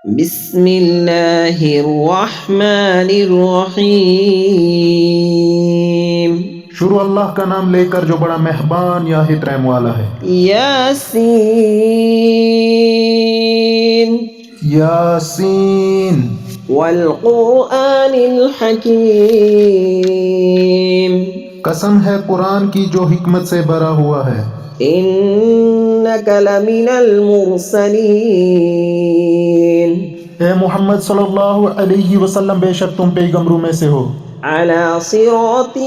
بسم اللہ الرحمن الرحیم۔ شروع اللہ کا نام لے کر جو بڑا مہربان یا رحم والا ہے۔ یاسین یاسین والقرآن الحکیم۔ قسم ہے قرآن کی جو حکمت سے بھرا ہوا ہے۔ انک لمن المرسلین۔ اے محمد صلی اللہ علیہ وسلم بے شک تم پیغمبروں میں سے ہو۔ علی صراط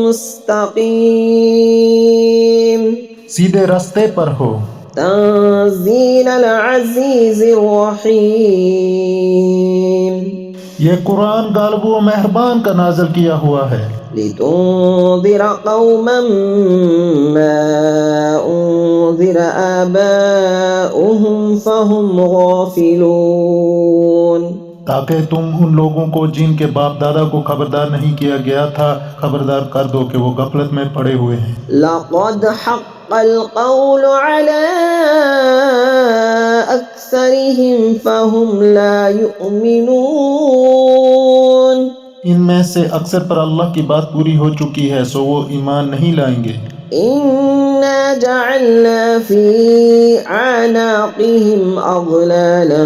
مستقیم۔ سیدھے راستے پر ہو۔ تنزیل العزیز الرحیم۔ یہ قرآن غالب و مہربان کا نازل کیا ہوا ہے۔ لتنذر قوما ما انذر آباؤهم فهم غافلون۔ تاکہ تم ان لوگوں کو جن کے باپ دادا کو خبردار نہیں کیا گیا تھا خبردار کر دو کہ وہ غفلت میں پڑے ہوئے ہیں۔ لقد حق القول على اکثرهم فهم لا يؤمنون۔ ان میں سے اکثر پر اللہ کی بات پوری ہو چکی ہے سو وہ ایمان نہیں لائیں گے۔ انا جعلنا في اعناقهم اغلالا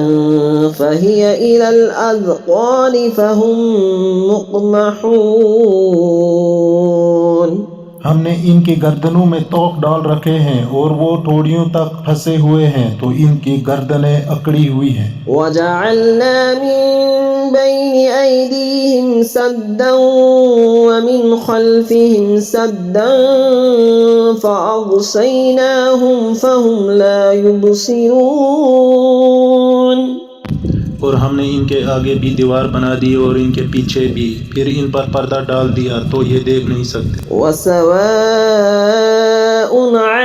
فهي الى الاذقان فهم مقمحون۔ ہم نے ان کی گردنوں میں توق ڈال رکھے ہیں اور وہ ٹھوڑیوں تک پھنسے ہوئے ہیں تو ان کی گردنیں اکڑی ہوئی ہیں۔ وجعلنا من بين أيديهم سدا ومن خلفهم سدا فأغشيناهم فهم لا يبصرون۔ اور ہم نے ان کے آگے بھی دیوار بنا دی اور ان کے پیچھے بھی، پھر ان پر پردہ ڈال دیا تو یہ دیکھ نہیں سکتے۔ وسواء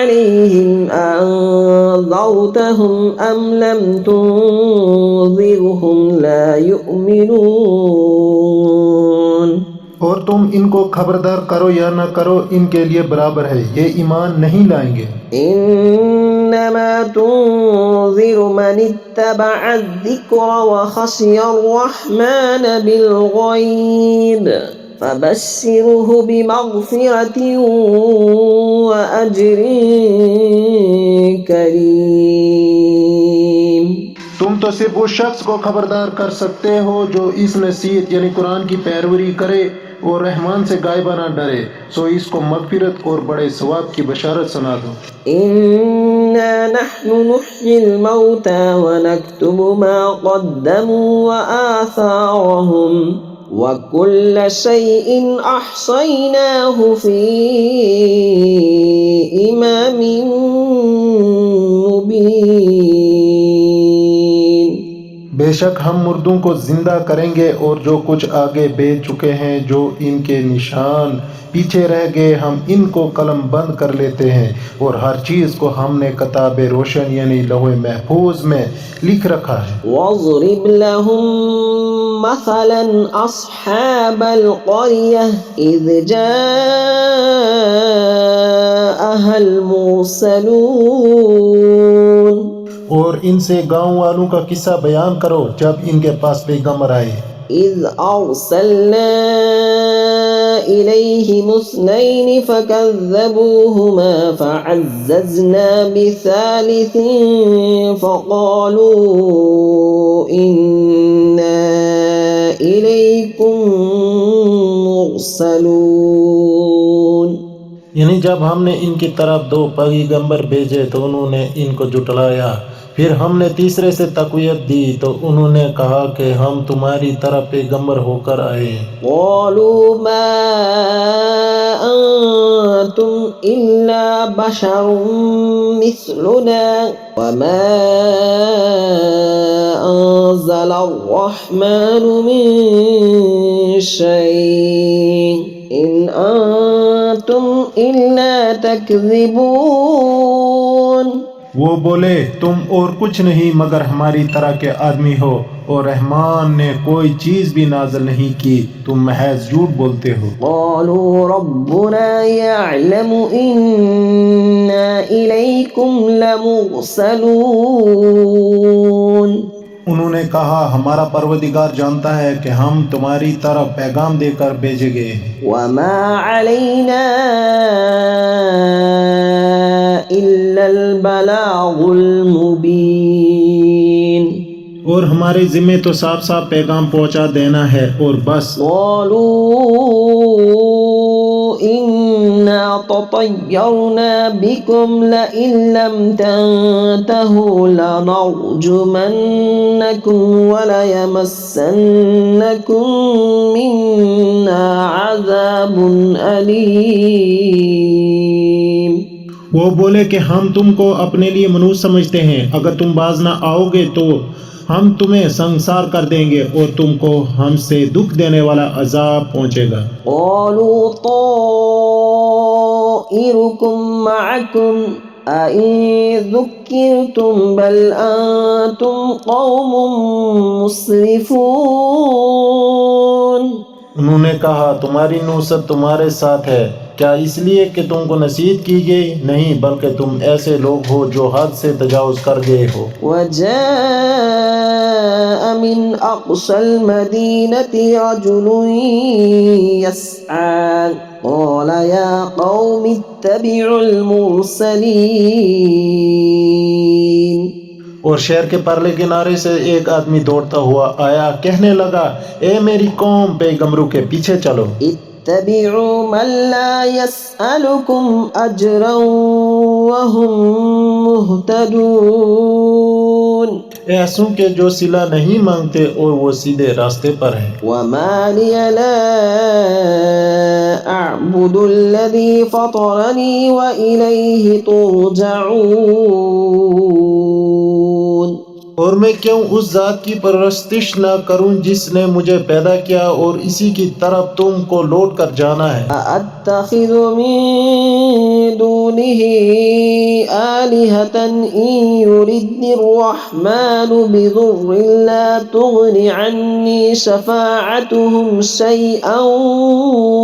عليهم أنذرتهم أم لم تنذرهم لا يؤمنون۔ اور تم ان کو خبردار کرو یا نہ کرو ان کے لیے برابر ہے، یہ ایمان نہیں لائیں گے۔ انما تنذر من اتبع الذکر وخشی الرحمن بالغیب فبشره بمغفرة وأجر کریم۔ تم تو صرف اس شخص کو خبردار کر سکتے ہو جو اس نصیحت یعنی قرآن کی پیروی کرے اور رحمان سے غائبانہ ڈرے، سو اس کو مغفرت اور بڑے ثواب کی بشارت سنا دو۔ انا نحن نحيي الموتى ونكتب ما قدموا وآثارهم وكل شيء احصيناه في امام مبين۔ بے شک ہم مردوں کو زندہ کریں گے اور جو کچھ آگے بھیج چکے ہیں جو ان کے نشان پیچھے رہ گئے ہم ان کو قلم بند کر لیتے ہیں اور ہر چیز کو ہم نے کتاب روشن یعنی لوح محفوظ میں لکھ رکھا ہے۔ واضرب لهم مثلا اصحاب القرية اذ جاءها المرسلون۔ اور ان سے گاؤں والوں کا قصہ بیان کرو جب ان کے پاس پیغمبر آئے۔ اذ ارسلنا الیہم اثنین فکذبوہما فعززنا بثالث فقالوا انا الیکم مرسلون۔ یعنی جب ہم نے ان کی طرف دو پیغمبر بھیجے تو انہوں نے ان کو جھٹلایا، پھر ہم نے تیسرے سے تقویت دی تو انہوں نے کہا کہ ہم تمہاری طرف پیغمبر ہو کر آئے ہیں۔ قالوا ما انتم الا بشر مثلنا وما انزل الرحمن من شيء ان انتم الا تكذبون۔ وہ بولے تم اور کچھ نہیں مگر ہماری طرح کے آدمی ہو اور رحمان نے کوئی چیز بھی نازل نہیں کی، تم محض جھوٹ بولتے ہو۔ قالوا ربنا يعلم إنا إليكم لمرسلون۔ انہوں نے کہا ہمارا پروردگار جانتا ہے کہ ہم تمہاری طرف پیغام دے کر بھیجے گئے ہیں، وما علينا إلا البلاغ المبين اور ہمارے ذمے تو صاف صاف پیغام پہنچا دینا ہے اور بس۔ قالوا إنا تطيرنا بكم لئن لم تنتهوا لنرجمنكم وليمسنكم منا عذاب أليم۔ وہ بولے کہ ہم تم کو اپنے لیے منحوس سمجھتے ہیں، اگر تم باز نہ آؤ گے تو ہم تمہیں سنسار کر دیں گے اور تم کو ہم سے دکھ دینے والا عذاب پہنچے گا۔ قالوا طائركم معكم أئن ذكرتم بل أنتم قوم مسرفون۔ انہوں نے کہا تمہاری نصرت تمہارے ساتھ ہے، کیا اس لیے کہ تم کو نصیحت کی گئی؟ نہیں، بلکہ تم ایسے لوگ ہو جو حد سے تجاوز کر گئے ہو۔ وجاء من أقصى المدينة رجل يسعى قال يا قوم اتبعوا المرسلين۔ اور شہر کے پرلے کنارے سے ایک آدمی دوڑتا ہوا آیا، کہنے لگا اے میری قوم، پیغمبروں کے پیچھے چلو۔ اتبعوا من لا يسألكم أجرا وهم مهتدون۔ ایسوں کے جو صلہ نہیں مانگتے اور وہ سیدھے راستے پر ہیں۔ وما لي لا أعبد الذي فطرني وإليه ترجعون۔ اور میں کیوں اس ذات کی پرستش نہ کروں جس نے مجھے پیدا کیا اور اسی کی طرف تم کو لوٹ کر جانا ہے۔ أأتخذ من دونه آلهة إن يردني الرحمن بضر لا تغن عني شفاعتهم شيئا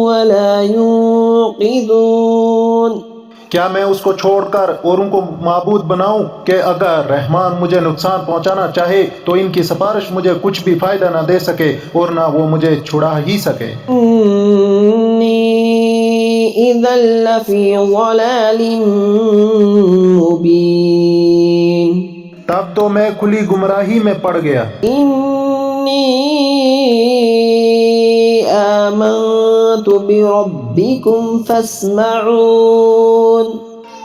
ولا ينقذون۔ کیا میں اس کو چھوڑ کر اور ان کو معبود بناؤں کہ اگر رحمان مجھے نقصان پہنچانا چاہے تو ان کی سفارش مجھے کچھ بھی فائدہ نہ دے سکے اور نہ وہ مجھے چھڑا ہی سکے۔ إني إذا لفي ضلال مبين۔ تب تو میں کھلی گمراہی میں پڑ گیا۔ إني آمنت بربكم فاسمعون۔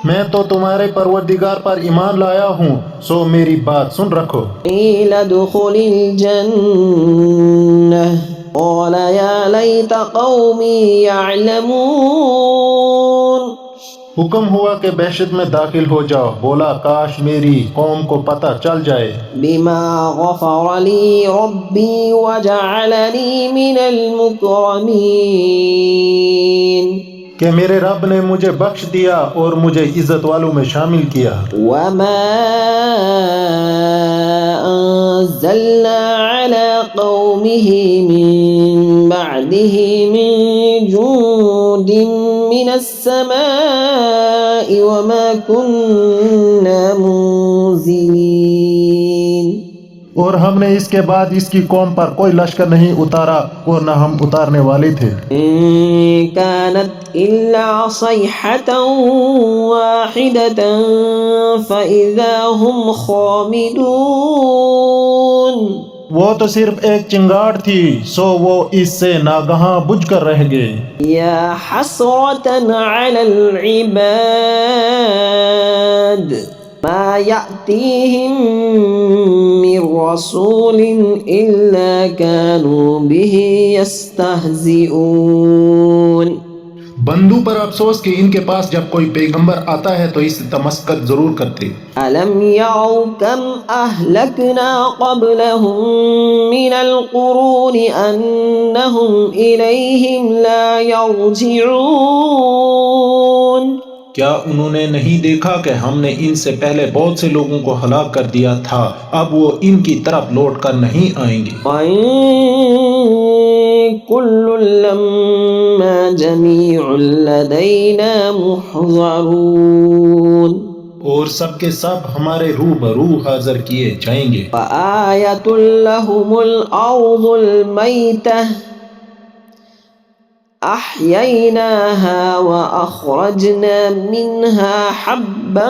میں تو تمہارے پروردگار پر ایمان لایا ہوں، سو میری بات سن رکھو۔ قيل ادخل الجنة قال يا ليت قومي يعلمون۔ حکم ہوا کہ بہشت میں داخل ہو جاؤ، بولا کاش میری قوم کو پتہ چل جائے۔ بما غفر لي ربي وجعلني من المكرمين۔ کہ میرے رب نے مجھے بخش دیا اور مجھے عزت والوں میں شامل کیا۔ وما أنزلنا على قومه من بعده من جند من السماء وما كنا منزلين۔ اور ہم نے اس کے بعد اس کی قوم پر کوئی لشکر نہیں اتارا اور نہ ہم اتارنے والے تھے۔ إن كانت إلا صيحة واحدة فإذا هم خامدون۔ وہ تو صرف ایک چنگاڑ تھی، سو وہ اس سے ناگہاں بجھ کر رہ گئے۔ يا حسرة على العباد ما يأتيهم من رسول إلا كانوا به يستهزئون۔ بندوں پر افسوس کہ ان کے پاس جب کوئی پیغمبر آتا ہے تو اس سے تمسخر ضرور کرتے۔ ألم يروا كم أهلكنا قبلهم من القرون أنهم إليهم لا يرجعون۔ کیا انہوں نے نہیں دیکھا کہ ہم نے ان سے پہلے بہت سے لوگوں کو ہلاک کر دیا تھا، اب وہ ان کی طرف لوٹ کر نہیں آئیں گے۔ وَإِن كُلٌّ لَمَّا جَمِيعٌ لَدَيْنَا مُحْضَرُونَ۔ اور سب کے سب ہمارے روبرو حاضر کیے جائیں گے۔ وآية لهم الأرض الميتة أحييناها وأخرجنا منها حبا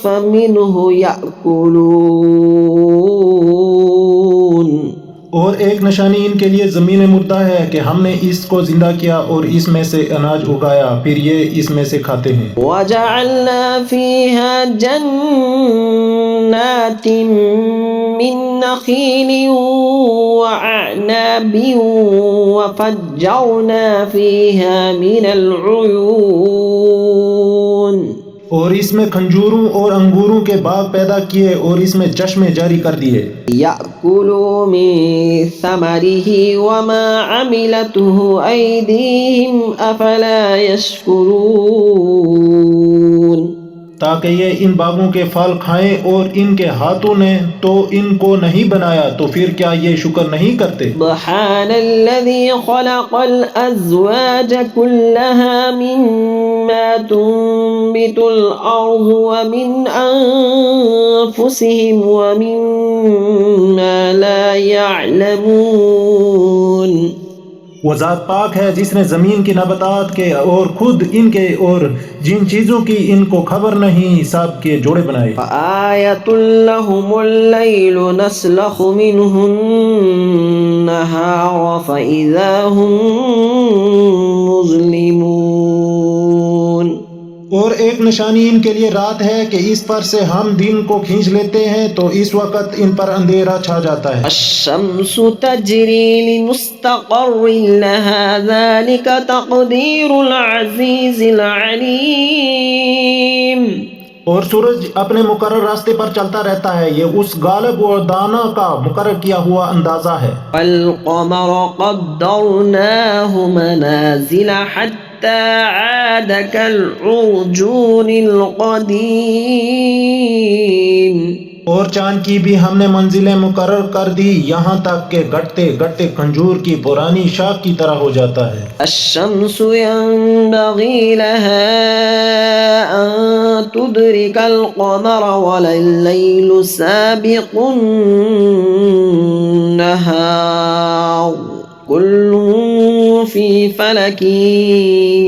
فمنه يأكلون۔ اور ایک نشانی ان کے لیے زمین مردہ ہے کہ ہم نے اس کو زندہ کیا اور اس میں سے اناج اگایا، پھر یہ اس میں سے کھاتے ہیں۔ وجعلنا فيها جنات من نخيل وأعناب وفجرنا فيها من العيون۔ اور اس میں کھجوروں اور انگوروں کے باغ پیدا کیے اور اس میں چشمے جاری کر دیے۔ يأكلوا من ثمره وما عملته أيديهم أفلا يشكرون۔ تاکہ یہ ان باغوں کے پھل کھائیں اور ان کے ہاتھوں نے تو ان کو نہیں بنایا، تو پھر کیا یہ شکر نہیں کرتے؟ سبحان الذي خلق الأزواج كلها مما تنبت الأرض ومن أنفسهم ومما لا يعلمون۔ وہ ذات پاک ہے جس نے زمین کی نباتات کے اور خود ان کے اور جن چیزوں کی ان کو خبر نہیں سب کے جوڑے بنائے۔ وآية لهم الليل نسلخ منه النهار فإذا هم مظلمون۔ اور ایک نشانی ان کے لیے رات ہے کہ اس پر سے ہم دن کو کھینچ لیتے ہیں تو اس وقت ان پر اندھیرا چھا جاتا ہے۔ الشمس تجري لمستقر لها ذلك تقدير العزيز العليم۔ اور سورج اپنے مقرر راستے پر چلتا رہتا ہے، یہ اس غالب و دانا کا مقرر کیا ہوا اندازہ ہے۔ والقمر قدرناه منازل حتى عاد كالعرجون القديم۔ اور چاند کی بھی ہم نے منزلیں مقرر کر دی یہاں تک کہ گھٹتے گھٹتے کھجور کی پرانی شاخ کی طرح ہو جاتا ہے۔ الشمس ينبغي لها أن تدرك القمر ولا الليل سابق النهار كل في فلك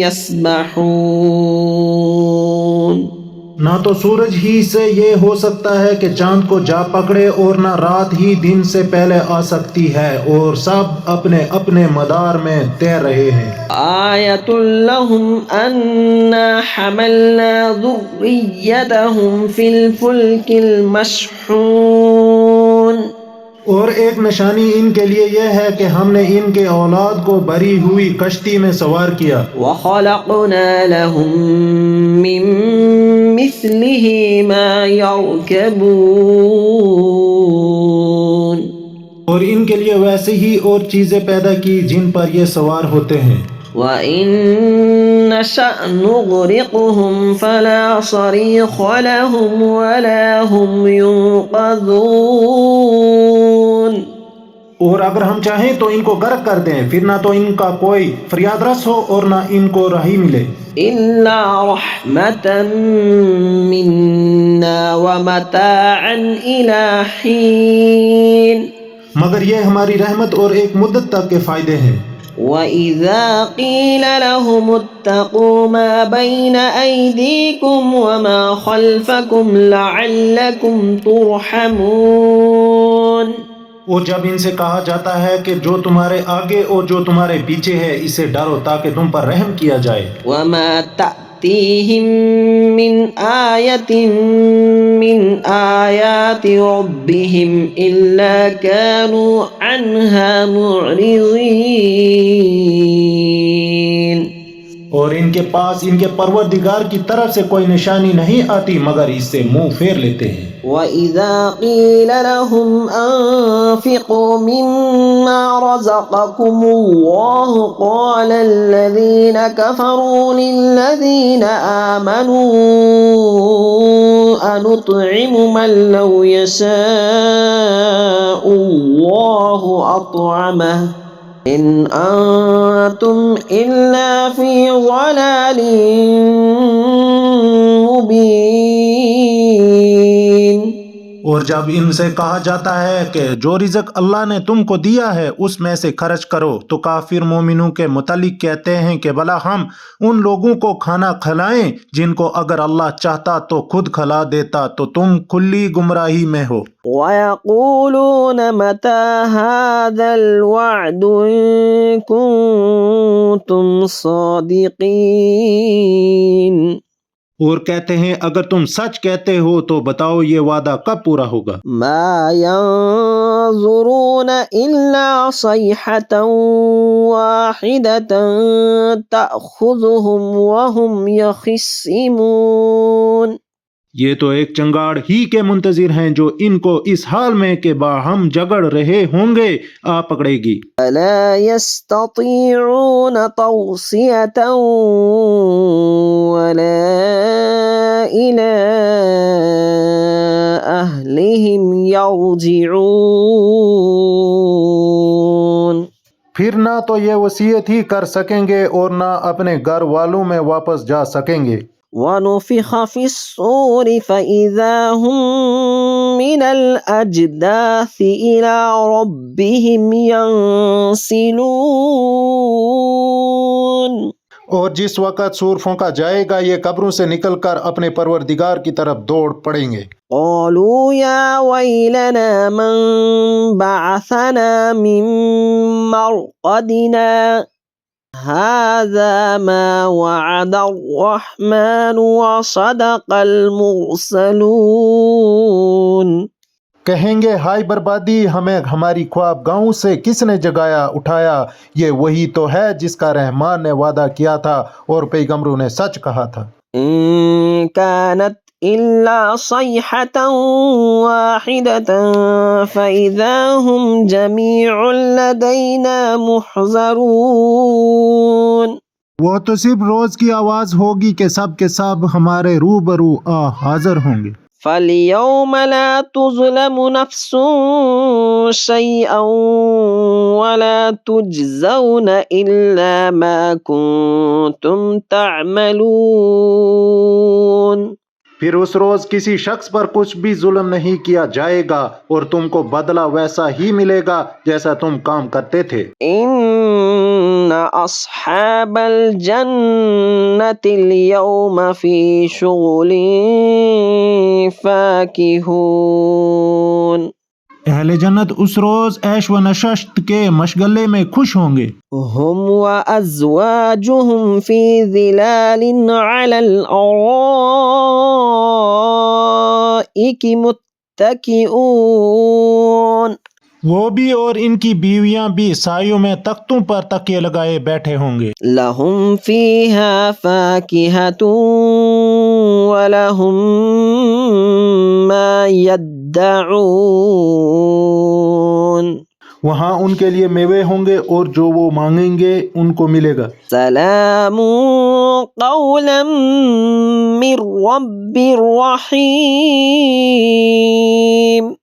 يسبحون۔ نہ تو سورج ہی سے یہ ہو سکتا ہے کہ چاند کو جا پکڑے اور نہ رات ہی دن سے پہلے آ سکتی ہے، اور سب اپنے اپنے مدار میں تیر رہے ہیں۔ آیۃ لہم انا حملنا ذریتہم فی الفلک المشحون۔ اور ایک نشانی ان کے لیے یہ ہے کہ ہم نے ان کے اولاد کو بھری ہوئی کشتی میں سوار کیا۔ وَخَلَقْنَا لَهُم مِّن مِّثْلِهِ مَا يَرْكَبُونَ۔ اور ان کے لیے ویسے ہی اور چیزیں پیدا کی جن پر یہ سوار ہوتے ہیں۔ وَإِن نَّشَأْ نُغْرِقْهُمْ فَلَا صَرِيخَ لَهُمْ وَلَا هُمْ يُنقَذُونَ۔ اور اگر ہم چاہیں تو ان کو غرق کر دیں، پھر نہ تو ان کا کوئی فریاد رس ہو اور نہ ان کو رہائی ملے۔ إِلَّا رَحْمَةً مِّنَّا وَمَتَاعًا إِلَى حِينٍ۔ مگر یہ ہماری رحمت اور ایک مدت تک کے فائدے ہیں۔ وَإِذَا قِيلَ لَهُمُ اتَّقُوا مَا بَيْنَ أَيْدِيكُمْ وَمَا خَلْفَكُمْ لَعَلَّكُمْ تُرْحَمُونَ۔ اور جب ان سے کہا جاتا ہے کہ جو تمہارے آگے اور جو تمہارے پیچھے ہے اسے ڈرو تاکہ تم پر رحم کیا جائے۔ وَمَا تَأْتِيهِم مِّنْ آيَةٍ مِّنْ آيَاتِ رَبِّهِمْ إِلَّا كَانُوا عَنْهَا مُعْرِضِينَ۔ اور ان کے پاس ان کے پروردگار کی طرف سے کوئی نشانی نہیں آتی مگر اس سے منہ پھیر لیتے ہیں۔ وَإِذَا قِيلَ لَهُمْ أَنفِقُوا مِمَّا رَزَقَكُمُ اللَّهُ قَالَ الَّذِينَ كَفَرُوا لِلَّذِينَ آمَنُوا أَنُطْعِمُ مَن لَّوْ يَشَاءُ اللَّهُ أَطْعَمَهُ إن أنتم إلا في ضلال مبين. اور جب ان سے کہا جاتا ہے کہ جو رزق اللہ نے تم کو دیا ہے اس میں سے خرچ کرو تو کافر مومنوں کے متعلق کہتے ہیں کہ بھلا ہم ان لوگوں کو کھانا کھلائیں جن کو اگر اللہ چاہتا تو خود کھلا دیتا، تو تم کھلی گمراہی میں ہو۔ ويقولون متى هذا الوعد إن كنتم صادقين. اور کہتے ہیں اگر تم سچ کہتے ہو تو بتاؤ یہ وعدہ کب پورا ہوگا؟ ما ينظرون إلا صيحة واحدة تأخذهم وهم يخصمون. یہ تو ایک چنگاڑ ہی کے منتظر ہیں جو ان کو اس حال میں کہ باہم جگڑ رہے ہوں گے آ پکڑے گی۔ ألا يستطيعون توصية ولا إلى أهلهم يرجعون. پھر نہ تو یہ وصیت ہی کر سکیں گے اور نہ اپنے گھر والوں میں واپس جا سکیں گے۔ ونفخ في الصور فإذا هم من الأجداث إلى ربهم ينسلون. اور جس وقت سور پھونکا جائے گا یہ قبروں سے نکل کر اپنے پروردگار کی طرف دوڑ پڑیں گے۔ قالوا يا ويلنا من بعثنا من مرقدنا هذا ما وعد الرحمن وصدق المرسلون. کہیں گے ہائے بربادی، ہمیں ہماری خواب گاؤں سے کس نے جگایا اٹھایا، یہ وہی تو ہے جس کا رحمان نے وعدہ کیا تھا اور پیغمبروں نے سچ کہا تھا۔ إن كانت إلا صيحة واحدة فإذا هم جميع لدينا محضرون. وہ تو صرف روز کی آواز ہوگی کہ سب کے سب ہمارے روبرو حاضر ہوں گے۔ فَالْيَوْمَ لَا تُظْلَمُ نَفْسٌ شَيْئًا وَلَا تُجْزَوْنَ إِلَّا مَا كُنتُمْ تَعْمَلُونَ. پھر اس روز کسی شخص پر کچھ بھی ظلم نہیں کیا جائے گا اور تم کو بدلہ ویسا ہی ملے گا جیسا تم کام کرتے تھے۔ إِنَّ أَصْحَابَ الْجَنَّةِ الْيَوْمَ فِي شُغُلٍ فَاكِهُونَ. اہل جنت اس روز عیش و نشست کے مشغلے میں خوش ہوں گے۔ هم وأزواجهم في ظلال على الأرائك متكئون. وہ بھی اور ان کی بیویاں بھی سایوں میں تختوں پر تکیے لگائے بیٹھے ہوں گے۔ لهم فيها فاكهة ولهم ما يدعون. وہاں ان کے لیے میوے ہوں گے اور جو وہ مانگیں گے ان کو ملے گا۔ سلام قولا من رب رحیم.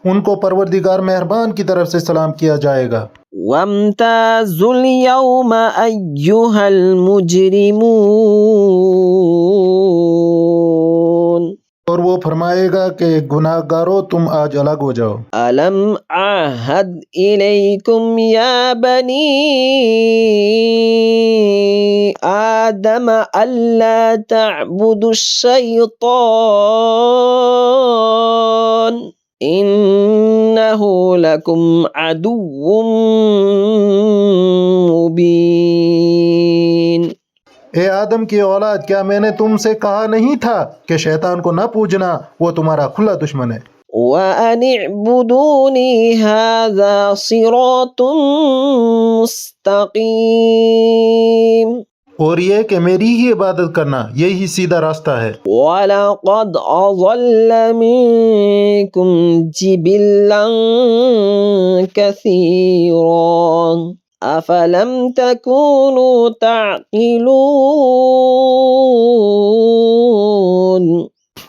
ان کو پروردگار مہربان کی طرف سے سلام کیا جائے گا۔ وامتازوا اليوم أيها المجرمون. اور وہ فرمائے گا کہ گناہ گارو تم آج الگ ہو جاؤ۔ ألم أعهد إليكم يا بني آدم ألا تعبدوا الشيطان إنه لكم عدو مبين. اے آدم کی اولاد، کیا میں نے تم سے کہا نہیں تھا کہ شیطان کو نہ پوجنا، وہ تمہارا کھلا دشمن ہے۔ وَأَنِ اعْبُدُونِي هَذَا صِرَاطٌ مُسْتَقِيمٌ. اور یہ کہ میری ہی عبادت کرنا یہی سیدھا راستہ ہے۔ وَلَقَدْ أَضَلَّ مِنكُمْ جِبِلًّا كَثِيرًا أَفَلَمْ تَكُونُوا تَعْقِلُونَ.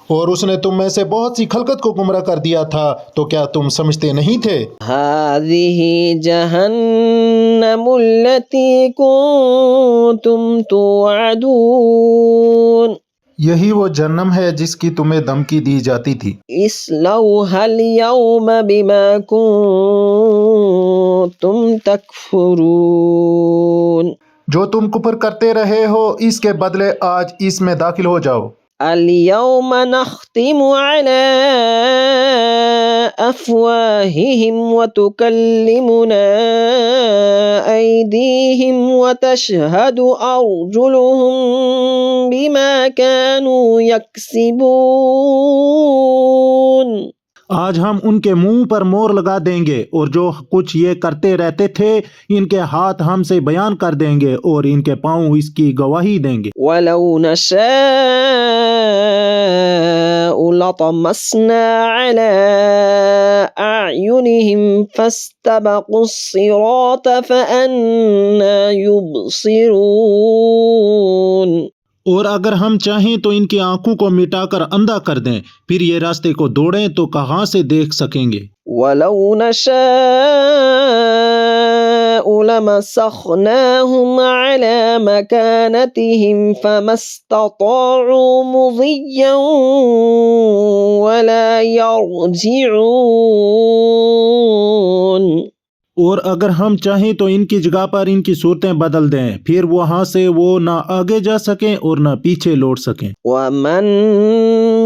اور اس نے تم میں سے بہت سی خلقت کو گمراہ کر دیا تھا، تو کیا تم سمجھتے نہیں تھے؟ هذه جهنم التي كنتم توعدون یہی وہ جہنم ہے جس کی تمہیں دھمکی دی جاتی تھی۔ اصلوها اليوم بما كنتم تكفرون جو تم کفر کرتے رہے ہو اس کے بدلے آج اس میں داخل ہو جاؤ۔ اليوم نختم على أفواههم وتكلمنا أيديهم وتشهد أرجلهم بما كانوا يكسبون آج ہم ان کے منہ پر مور لگا دیں گے اور جو کچھ یہ کرتے رہتے تھے ان کے ہاتھ ہم سے بیان کر دیں گے اور ان کے پاؤں اس کی گواہی دیں گے۔ ولو نشاء لطمسنا على أعينهم فاستبقوا الصراط فأنى يبصرون اور اگر ہم چاہیں تو ان کی آنکھوں کو مٹا کر اندھا کر دیں، پھر یہ راستے کو دوڑیں تو کہاں سے دیکھ سکیں گے۔ ولو نشاء لمسخناهم على مكانتهم فما استطاعوا مضيا ولا يرجعون اور اگر ہم چاہیں تو ان کی جگہ پر ان کی صورتیں بدل دیں، پھر وہاں سے وہ نہ آگے جا سکیں اور نہ پیچھے لوٹ سکیں۔ ومن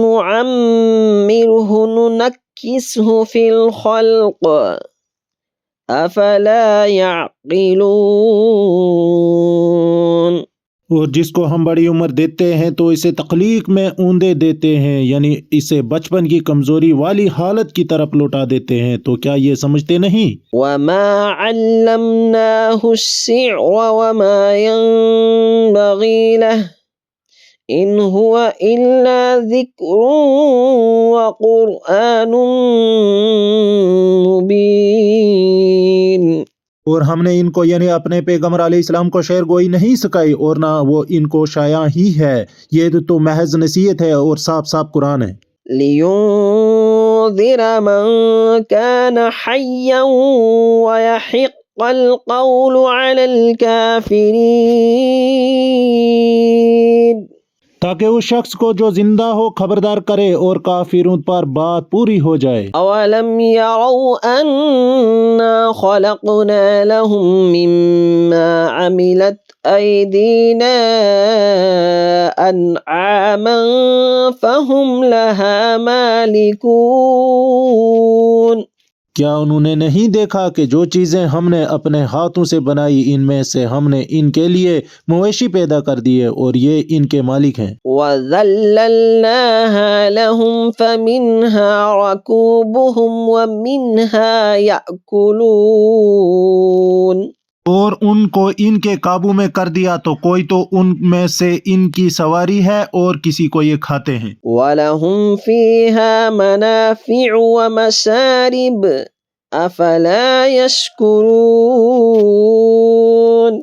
نعمره ننكسه في الخلق افلا يعقلون اور جس کو ہم بڑی عمر دیتے ہیں تو اسے تخلیق میں اوندے دیتے ہیں، یعنی اسے بچپن کی کمزوری والی حالت کی طرف لوٹا دیتے ہیں، تو کیا یہ سمجھتے نہیں؟ وما علمناه الشعر وما ينبغي له ان هو الا ذکر وقرآن مبین اور ہم نے ان کو یعنی اپنے پیغمبر علیہ السلام کو شعر گوئی نہیں سکھائی اور نہ وہ ان کو شایع ہی ہے، یہ تو محض نصیحت ہے اور صاف صاف قرآن ہے۔ لينذر من كان حيا ويحق القول على الكافرين تاکہ اس شخص کو جو زندہ ہو خبردار کرے اور کافروں پر بات پوری ہو جائے۔ اولم يروا انا خلقنا لهم مما عملت ايدينا انعاما فهم لها مالكون کیا انہوں نے نہیں دیکھا کہ جو چیزیں ہم نے اپنے ہاتھوں سے بنائی ان میں سے ہم نے ان کے لیے مویشی پیدا کر دیے اور یہ ان کے مالک ہیں۔ وَذَلَّلْنَاهَا لَهُمْ فَمِنْهَا رَكُوبُهُمْ وَمِنْهَا يَأْكُلُونَ اور ان کو ان کے قابو میں کر دیا تو کوئی تو ان میں سے ان کی سواری ہے اور کسی کو یہ کھاتے ہیں۔ وَلَهُمْ فِيهَا مَنَافِعُ وَمَشَارِبُ أَفَلَا يَشْكُرُونَ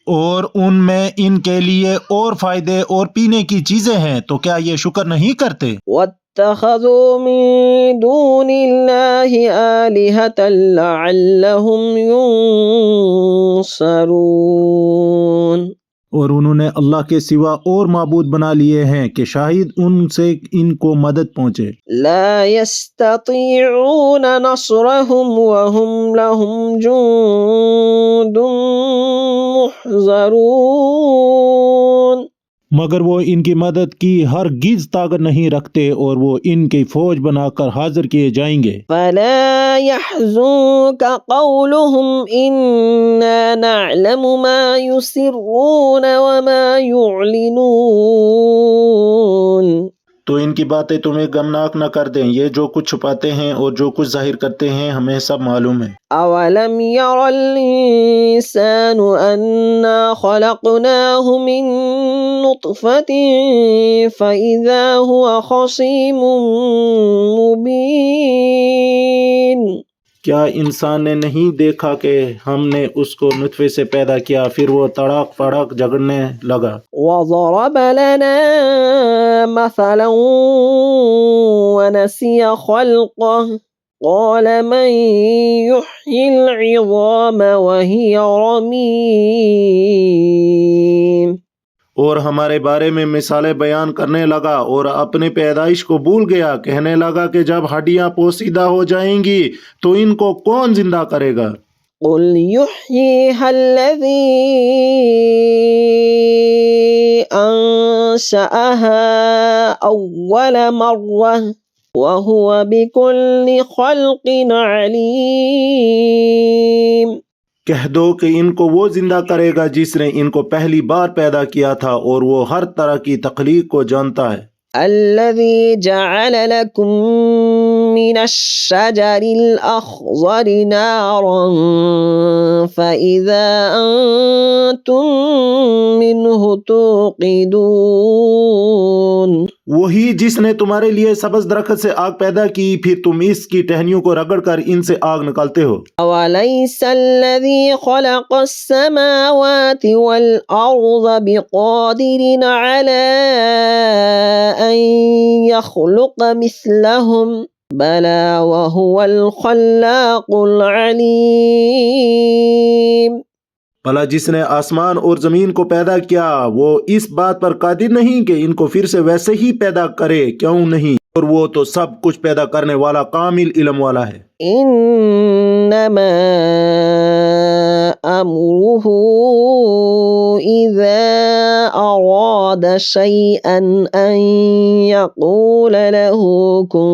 اور ان میں ان کے لیے اور فائدے اور پینے کی چیزیں ہیں تو کیا یہ شکر نہیں کرتے؟ وَاتَّخَذُوا مِن دُونِ اللَّهِ آلِهَةً لَعَلَّهُمْ يُنصَرُونَ اور انہوں نے اللہ کے سوا اور معبود بنا لیے ہیں کہ شاید ان سے ان کو مدد پہنچے۔ لا يستطيعون نصرهم وهم لهم جند محضرون مگر وہ ان کی مدد کی ہرگز طاقت نہیں رکھتے اور وہ ان کی فوج بنا کر حاضر کیے جائیں گے۔ فلا يحزنك قولهم إنا نعلم ما يسرون وما يعلنون تو ان کی باتیں تمہیں غمناک نہ کر دیں، یہ جو کچھ چھپاتے ہیں اور جو کچھ ظاہر کرتے ہیں ہمیں سب معلوم ہے۔ أولم ير الإنسان أنا خلقناه من نطفة فإذا هو خصيم مبين کیا انسان نے نہیں دیکھا کہ ہم نے اس کو نطفے سے پیدا کیا پھر وہ تڑاک پڑاک جھگڑنے لگا؟ وضرب لنا مثلا ونسي خلقه قال من يحيي العظام وهي رميم اور ہمارے بارے میں مثالیں بیان کرنے لگا اور اپنے پیدائش کو بھول گیا، کہنے لگا کہ جب ہڈیاں پوسیدہ ہو جائیں گی تو ان کو کون زندہ کرے گا؟ قل يحييها الذي أنشأها أول مرة وهو بكل خلق عليم کہہ دو کہ ان کو وہ زندہ کرے گا جس نے ان کو پہلی بار پیدا کیا تھا اور وہ ہر طرح کی تخلیق کو جانتا ہے۔ الذي جعل لكم من الشجر الأخضر نارا فإذا أنتم منه توقدون وہی جس نے تمہارے لیے سبز درخت سے آگ پیدا کی پھر تم اس کی ٹہنیوں کو رگڑ کر ان سے آگ نکالتے ہو۔ أوليس الذي خلق السماوات والأرض بقادر على أن يخلق مثلهم بلى وهو الخلاق العليم بھلا جس نے آسمان اور زمین کو پیدا کیا وہ اس بات پر قادر نہیں کہ ان کو پھر سے ویسے ہی پیدا کرے؟ کیوں نہیں؟ اور وہ تو سب کچھ پیدا کرنے والا کامل علم والا ہے۔ إنما أمره إذا أراد شيئا أن يقول له كن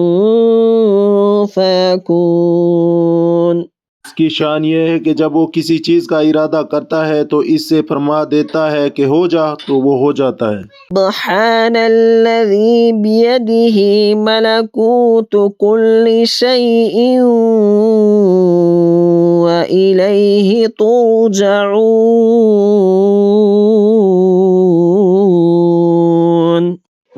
فيكون اس کی شان یہ ہے کہ جب وہ کسی چیز کا ارادہ کرتا ہے تو اس سے فرما دیتا ہے کہ ہو جا تو وہ ہو جاتا ہے۔ سبحان الذي بيده ملكوت كل شيء وإليه ترجعون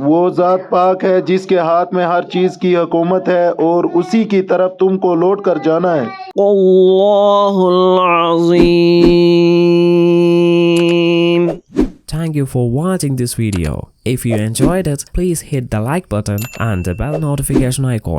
وہ ذات پاک ہے جس کے ہاتھ میں ہر چیز کی حکومت ہے اور اسی کی طرف تم کو لوٹ کر جانا ہے۔ واللہ العظیم۔ Thank you for watching this video. If you enjoyed it, please hit the like button and the bell notification icon.